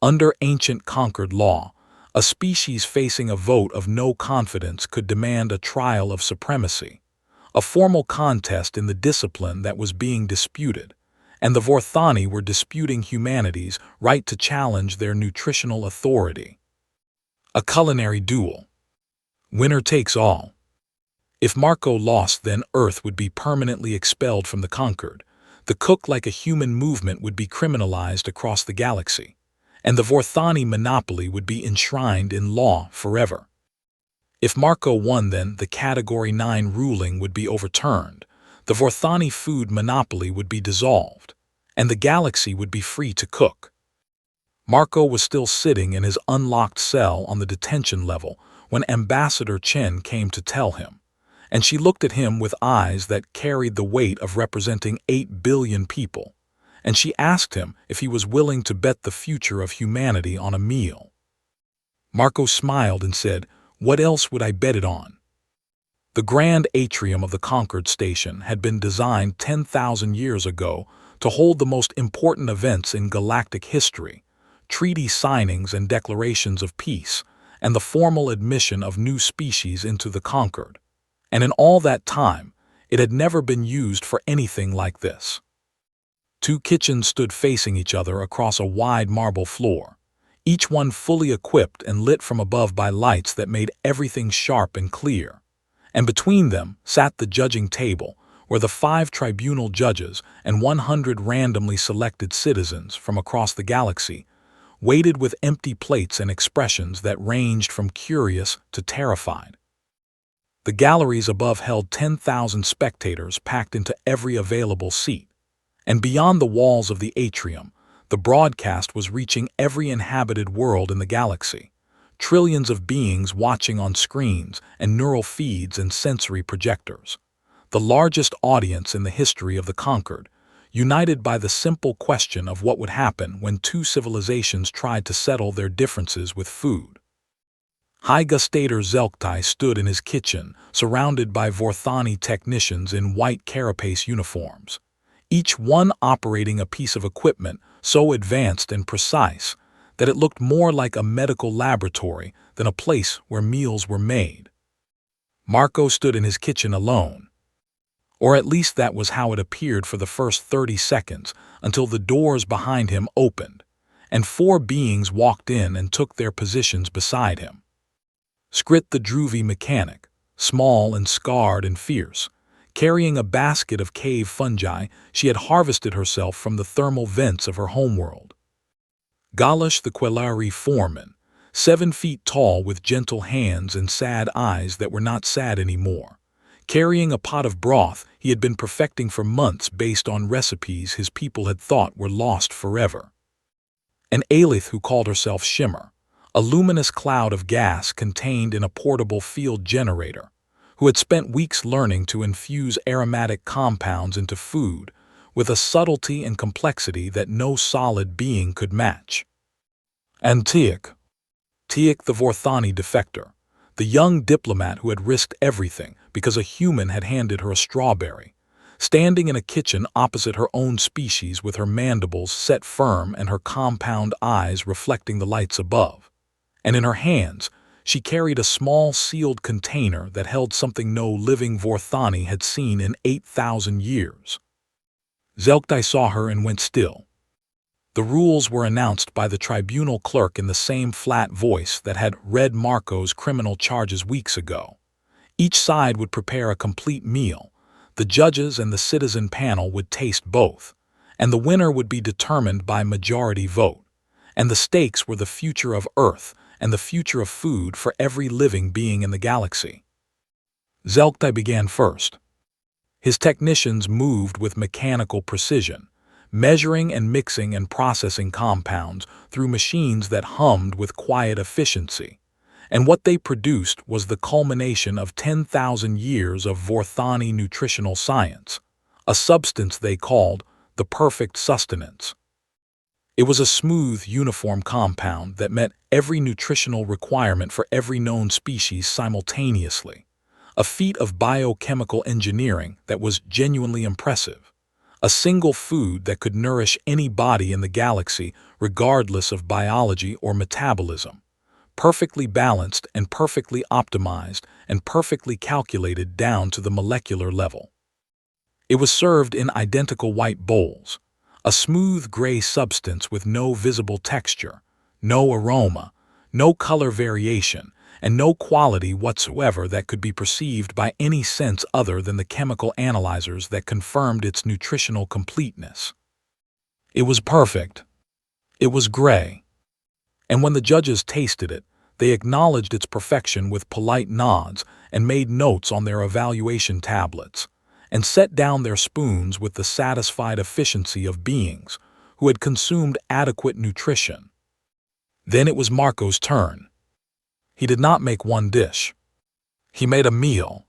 Under ancient Conquered law, a species facing a vote of no confidence could demand a trial of supremacy, a formal contest in the discipline that was being disputed, and the Vorthani were disputing humanity's right to challenge their nutritional authority. A culinary duel. Winner takes all. If Marco lost, then Earth would be permanently expelled from the Conquered. The cook like a human movement would be criminalized across the galaxy, and the Vorthani monopoly would be enshrined in law forever. If Marco won, then the Category 9 ruling would be overturned, the Vorthani food monopoly would be dissolved, and the galaxy would be free to cook. Marco was still sitting in his unlocked cell on the detention level when Ambassador Chen came to tell him, and she looked at him with eyes that carried the weight of representing 8 billion people, and she asked him if he was willing to bet the future of humanity on a meal. Marco smiled and said, "What else would I bet it on?" The grand atrium of the Conquered Station had been designed 10,000 years ago to hold the most important events in galactic history, treaty signings and declarations of peace, and the formal admission of new species into the Conquered. And in all that time, it had never been used for anything like this. 2 kitchens stood facing each other across a wide marble floor, each one fully equipped and lit from above by lights that made everything sharp and clear. And between them sat the judging table, where the 5 tribunal judges and 100 randomly selected citizens from across the galaxy waited with empty plates and expressions that ranged from curious to terrified. The galleries above held 10,000 spectators packed into every available seat, and beyond the walls of the atrium, the broadcast was reaching every inhabited world in the galaxy. Trillions of beings watching on screens and neural feeds and sensory projectors. The largest audience in the history of the Conquered, united by the simple question of what would happen when two civilizations tried to settle their differences with food. High Gustator Zelktai stood in his kitchen, surrounded by Vorthani technicians in white carapace uniforms, each one operating a piece of equipment so advanced and precise that it looked more like a medical laboratory than a place where meals were made. Marco stood in his kitchen alone. Or at least that was how it appeared for the first 30 seconds, until the doors behind him opened, and four beings walked in and took their positions beside him. Skrit the Druvi mechanic, small and scarred and fierce, carrying a basket of cave fungi she had harvested herself from the thermal vents of her homeworld. Galash the Quelari foreman, 7 feet tall with gentle hands and sad eyes that were not sad anymore, carrying a pot of broth he had been perfecting for months based on recipes his people had thought were lost forever. An Aelith who called herself Shimmer, a luminous cloud of gas contained in a portable field generator, who had spent weeks learning to infuse aromatic compounds into food with a subtlety and complexity that no solid being could match. And Tiak the Vorthani defector, the young diplomat who had risked everything because a human had handed her a strawberry, standing in a kitchen opposite her own species with her mandibles set firm and her compound eyes reflecting the lights above. And in her hands, she carried a small sealed container that held something no living Vorthani had seen in 8,000 years. Zelktai saw her and went still. The rules were announced by the tribunal clerk in the same flat voice that had read Marco's criminal charges weeks ago. Each side would prepare a complete meal, the judges and the citizen panel would taste both, and the winner would be determined by majority vote, and the stakes were the future of Earth and the future of food for every living being in the galaxy. Zelktai began first. His technicians moved with mechanical precision, measuring and mixing and processing compounds through machines that hummed with quiet efficiency, and what they produced was the culmination of 10,000 years of Vorthani nutritional science, a substance they called the perfect sustenance. It was a smooth, uniform compound that met every nutritional requirement for every known species simultaneously, a feat of biochemical engineering that was genuinely impressive, a single food that could nourish any body in the galaxy regardless of biology or metabolism, perfectly balanced and perfectly optimized and perfectly calculated down to the molecular level. It was served in identical white bowls, a smooth gray substance with no visible texture, no aroma, no color variation, and no quality whatsoever that could be perceived by any sense other than the chemical analyzers that confirmed its nutritional completeness. It was perfect. It was gray. And when the judges tasted it, they acknowledged its perfection with polite nods and made notes on their evaluation tablets, and set down their spoons with the satisfied efficiency of beings who had consumed adequate nutrition. Then it was Marco's turn. He did not make one dish. He made a meal.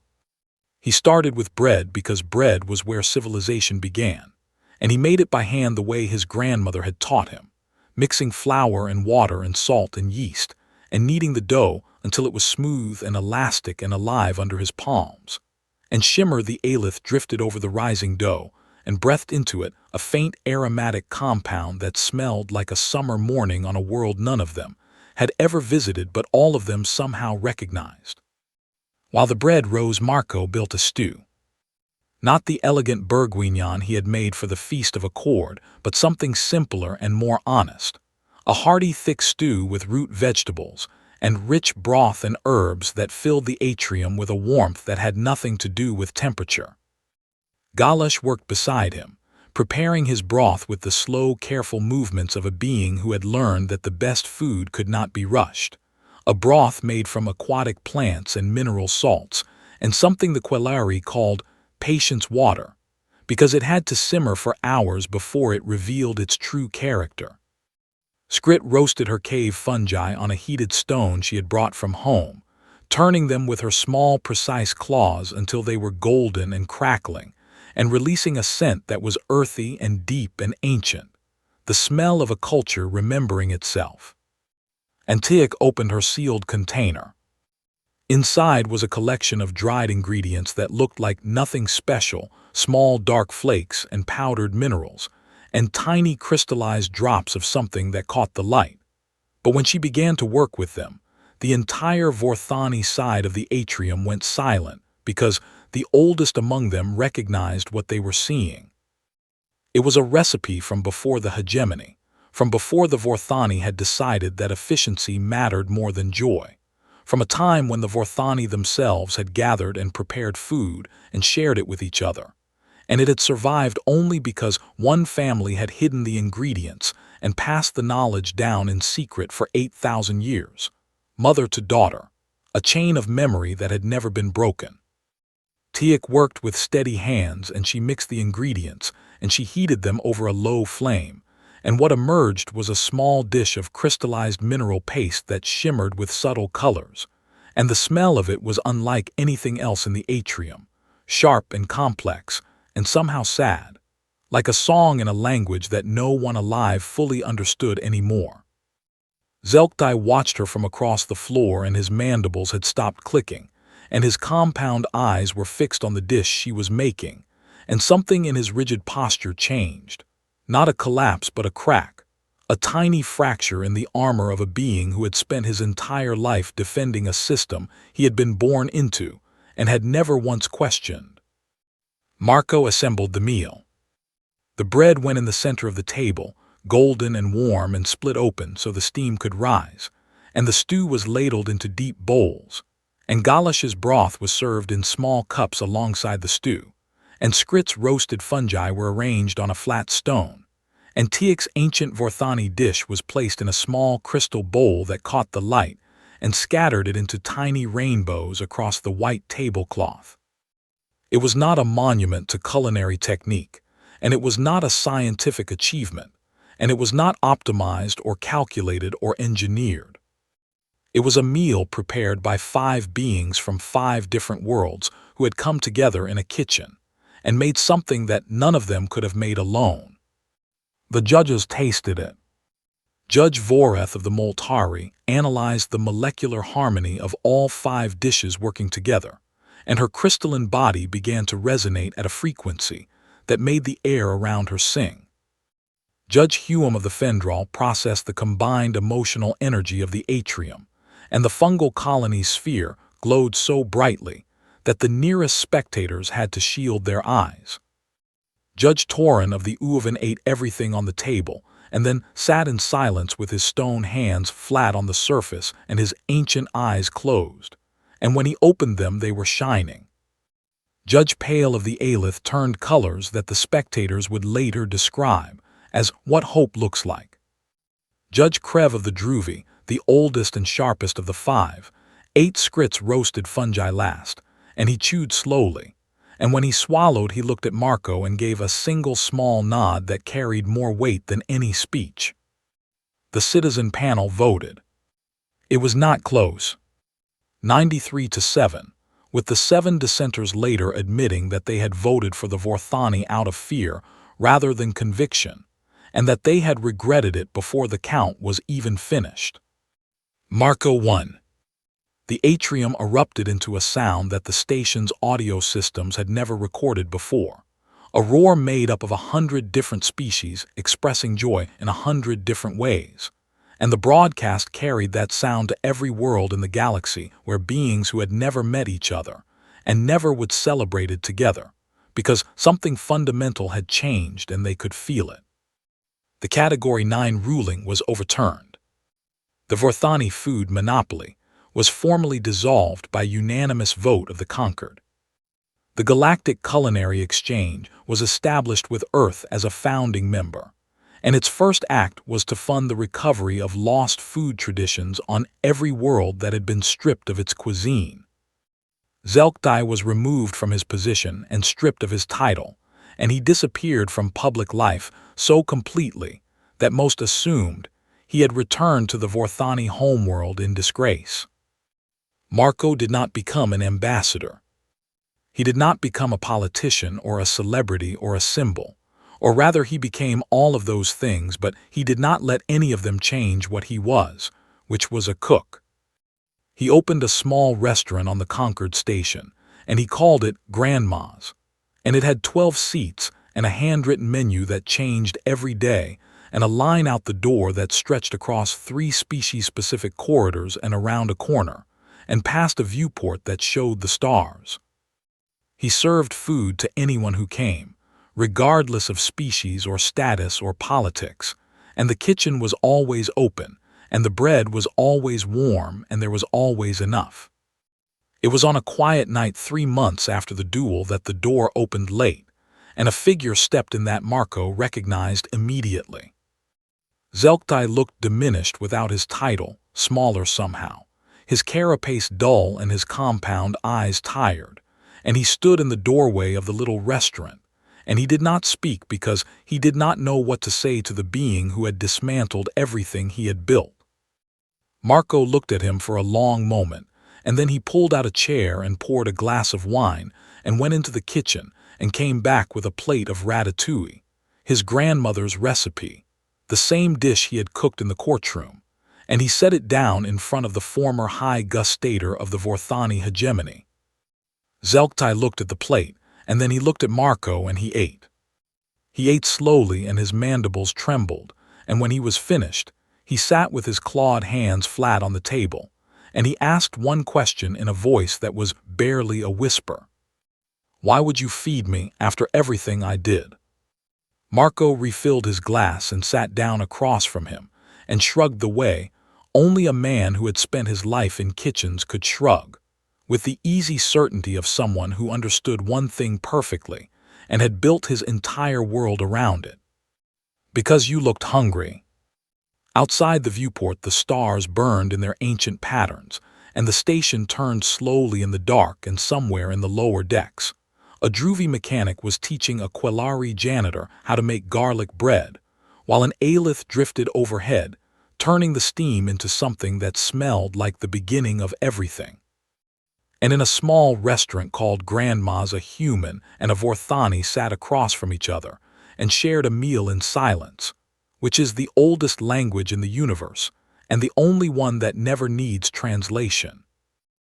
He started with bread because bread was where civilization began, and he made it by hand the way his grandmother had taught him, mixing flour and water and salt and yeast, and kneading the dough until it was smooth and elastic and alive under his palms. And Shimmer the Aelith drifted over the rising dough and breathed into it a faint aromatic compound that smelled like a summer morning on a world none of them had ever visited but all of them somehow recognized. While the bread rose, Marco built a stew. Not the elegant bourguignon he had made for the Feast of Accord, but something simpler and more honest. A hearty thick stew with root vegetables, and rich broth and herbs that filled the atrium with a warmth that had nothing to do with temperature. Galash worked beside him, preparing his broth with the slow, careful movements of a being who had learned that the best food could not be rushed, a broth made from aquatic plants and mineral salts, and something the Quelari called patience water, because it had to simmer for hours before it revealed its true character. Skrit roasted her cave fungi on a heated stone she had brought from home, turning them with her small, precise claws until they were golden and crackling, and releasing a scent that was earthy and deep and ancient, the smell of a culture remembering itself. Antioch opened her sealed container. Inside was a collection of dried ingredients that looked like nothing special, small dark flakes and powdered minerals, and tiny crystallized drops of something that caught the light. But when she began to work with them, the entire Vorthani side of the atrium went silent because the oldest among them recognized what they were seeing. It was a recipe from before the hegemony, from before the Vorthani had decided that efficiency mattered more than joy, from a time when the Vorthani themselves had gathered and prepared food and shared it with each other. And it had survived only because one family had hidden the ingredients and passed the knowledge down in secret for 8,000 years, mother to daughter, a chain of memory that had never been broken. Tiak worked with steady hands, and she mixed the ingredients, and she heated them over a low flame, and what emerged was a small dish of crystallized mineral paste that shimmered with subtle colors, and the smell of it was unlike anything else in the atrium, sharp and complex, and somehow sad, like a song in a language that no one alive fully understood anymore. Zelktai watched her from across the floor, and his mandibles had stopped clicking, and his compound eyes were fixed on the dish she was making, and something in his rigid posture changed. Not a collapse, but a crack, a tiny fracture in the armor of a being who had spent his entire life defending a system he had been born into and had never once questioned. Marco assembled the meal. The bread went in the center of the table, golden and warm, and split open so the steam could rise, and the stew was ladled into deep bowls, and Galash's broth was served in small cups alongside the stew, and Skrit's roasted fungi were arranged on a flat stone, and Tiak's ancient Vorthani dish was placed in a small crystal bowl that caught the light and scattered it into tiny rainbows across the white tablecloth. It was not a monument to culinary technique, and it was not a scientific achievement, and it was not optimized or calculated or engineered. It was a meal prepared by 5 beings from 5 different worlds who had come together in a kitchen and made something that none of them could have made alone. The judges tasted it. Judge Voreth of the Moltari analyzed the molecular harmony of all 5 dishes working together, and her crystalline body began to resonate at a frequency that made the air around her sing. Judge Hume of the Fendral processed the combined emotional energy of the atrium, and the fungal colony's sphere glowed so brightly that the nearest spectators had to shield their eyes. Judge Torin of the Uovan ate everything on the table, and then sat in silence with his stone hands flat on the surface and his ancient eyes closed, and when he opened them they were shining. Judge Pale of the Aelith turned colors that the spectators would later describe as what hope looks like. Judge Krev of the Druvi, the oldest and sharpest of the 5, ate Skrit's roasted fungi last, and he chewed slowly, and when he swallowed he looked at Marco and gave a single small nod that carried more weight than any speech. The citizen panel voted. It was not close. 93-7, with the 7 dissenters later admitting that they had voted for the Vorthani out of fear rather than conviction, and that they had regretted it before the count was even finished. Marco won. The atrium erupted into a sound that the station's audio systems had never recorded before, a roar made up of 100 different species expressing joy in 100 different ways, and the broadcast carried that sound to every world in the galaxy where beings who had never met each other and never would celebrate it together, because something fundamental had changed and they could feel it. The Category 9 ruling was overturned. The Vorthani food monopoly was formally dissolved by unanimous vote of the conquered. The Galactic Culinary Exchange was established with Earth as a founding member, and its first act was to fund the recovery of lost food traditions on every world that had been stripped of its cuisine. Zelktai was removed from his position and stripped of his title, and he disappeared from public life so completely that most assumed he had returned to the Vorthani homeworld in disgrace. Marco did not become an ambassador. He did not become a politician or a celebrity or a symbol, or rather he became all of those things, but he did not let any of them change what he was, which was a cook. He opened a small restaurant on the Concord station, and he called it Grandma's, and it had 12 seats and a handwritten menu that changed every day, and a line out the door that stretched across 3 species-specific corridors and around a corner, and past a viewport that showed the stars. He served food to anyone who came, regardless of species or status or politics, and the kitchen was always open, and the bread was always warm, and there was always enough. It was on a quiet night 3 months after the duel that the door opened late, and a figure stepped in that Marco recognized immediately. Zelktai looked diminished without his title, smaller somehow, his carapace dull and his compound eyes tired, and he stood in the doorway of the little restaurant, and he did not speak because he did not know what to say to the being who had dismantled everything he had built. Marco looked at him for a long moment, and then he pulled out a chair and poured a glass of wine and went into the kitchen and came back with a plate of ratatouille, his grandmother's recipe, the same dish he had cooked in the courtroom, and he set it down in front of the former high gustator of the Vorthani hegemony. Zelktai looked at the plate, and then he looked at Marco and he ate. He ate slowly and his mandibles trembled, and when he was finished, he sat with his clawed hands flat on the table, and he asked one question in a voice that was barely a whisper. "Why would you feed me after everything I did?" Marco refilled his glass and sat down across from him and shrugged the way only a man who had spent his life in kitchens could shrug, with the easy certainty of someone who understood one thing perfectly and had built his entire world around it. "Because you looked hungry." Outside the viewport, the stars burned in their ancient patterns, and the station turned slowly in the dark, and somewhere in the lower decks, a Druvi mechanic was teaching a Quelari janitor how to make garlic bread, while an Aelith drifted overhead, turning the steam into something that smelled like the beginning of everything. And in a small restaurant called Grandma's, a human and a Vorthani sat across from each other and shared a meal in silence, which is the oldest language in the universe and the only one that never needs translation.